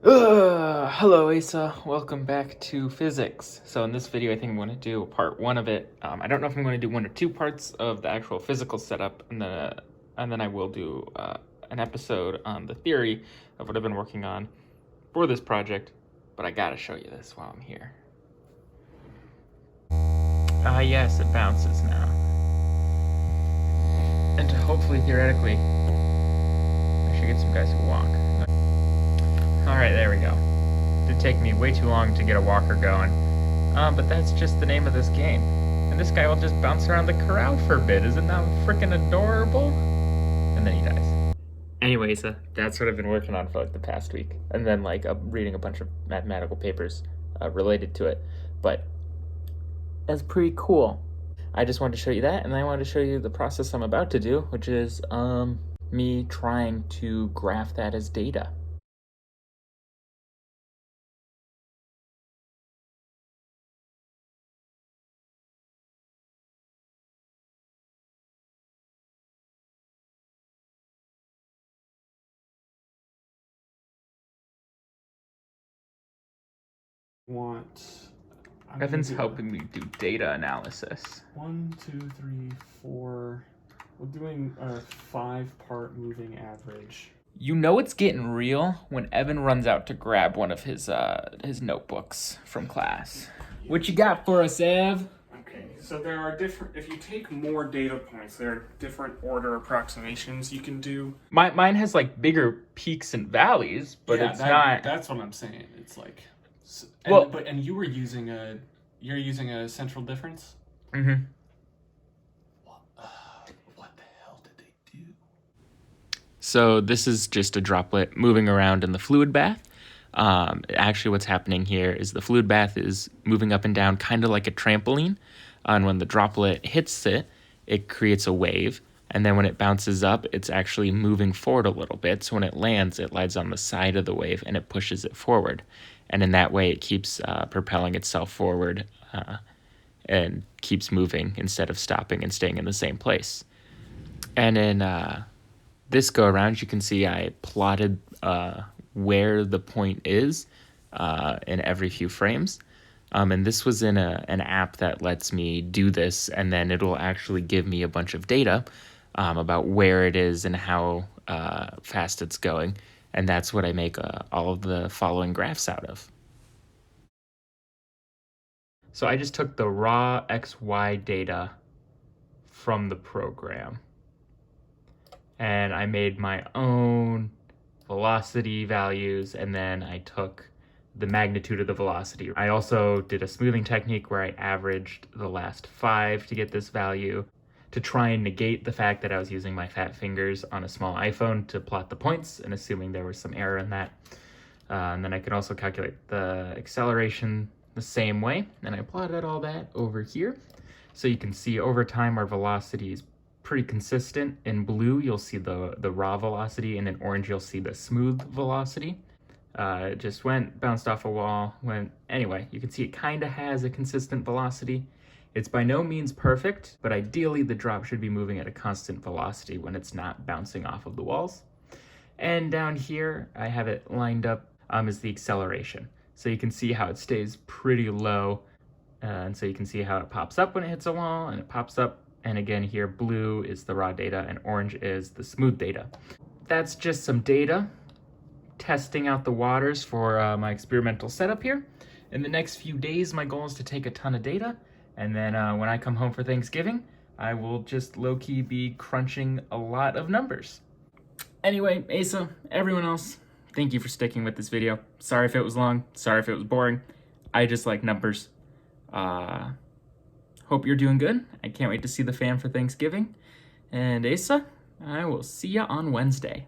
Hello Asa, welcome back to physics. So in this video I think I'm going to do part one of it. I don't know if I'm going to do one or two parts of the actual physical setup, and then I will do an episode on the theory of what I've been working on for this project, but I gotta show you this while I'm here. Yes, it bounces now. And hopefully, theoretically, I should get some guys who walk. Alright, there we go. Did take me way too long to get a walker going. But that's just the name of this game. And this guy will just bounce around the corral for a bit. Isn't that freaking adorable? And then he dies. Anyways, that's what I've been working on for like the past week. And then reading a bunch of mathematical papers related to it. But that's pretty cool. I just wanted to show you that, and then I wanted to show you the process I'm about to do, which is me trying to graph that as data. Evan's helping me do data analysis. 1, 2, 3, 4. We're doing a 5-part moving average. You know it's getting real when Evan runs out to grab one of his notebooks from class. What you got for us, Ev? Okay, so there are different, if you take more data points, there are different order approximations you can do. Mine has like bigger peaks and valleys, but yeah, it's not. That's what I'm saying. It's like, and you were using you're using a central difference? Mm-hmm. What the hell did they do? So this is just a droplet moving around in the fluid bath. Actually, what's happening here is the fluid bath is moving up and down kind of like a trampoline. And when the droplet hits it, it creates a wave. And then when it bounces up, it's actually moving forward a little bit. So when it lands on the side of the wave and it pushes it forward. And in that way, it keeps propelling itself forward and keeps moving instead of stopping and staying in the same place. And in this go around, you can see I plotted where the point is in every few frames. And this was in an app that lets me do this, and then it'll actually give me a bunch of data about where it is and how fast it's going. And that's what I make all of the following graphs out of. So I just took the raw XY data from the program, and I made my own velocity values, and then I took the magnitude of the velocity. I also did a smoothing technique where I averaged the last 5 to get this value to try and negate the fact that I was using my fat fingers on a small iPhone to plot the points, and assuming there was some error in that. And then I could also calculate the acceleration the same way, and I plotted all that over here. So you can see over time our velocity is pretty consistent. In blue, you'll see the raw velocity, and in orange, you'll see the smooth velocity. It just bounced off a wall, anyway, you can see it kind of has a consistent velocity. It's by no means perfect, but ideally the drop should be moving at a constant velocity when it's not bouncing off of the walls. And down here, I have it lined up as the acceleration. So you can see how it stays pretty low. And so you can see how it pops up when it hits a wall, and it pops up. And again here, blue is the raw data and orange is the smooth data. That's just some data testing out the waters for my experimental setup here. In the next few days, my goal is to take a ton of data. And then when I come home for Thanksgiving, I will just low-key be crunching a lot of numbers. Anyway, Asa, everyone else, thank you for sticking with this video. Sorry if it was long, sorry if it was boring. I just like numbers. Hope you're doing good. I can't wait to see the fam for Thanksgiving. And Asa, I will see ya on Wednesday.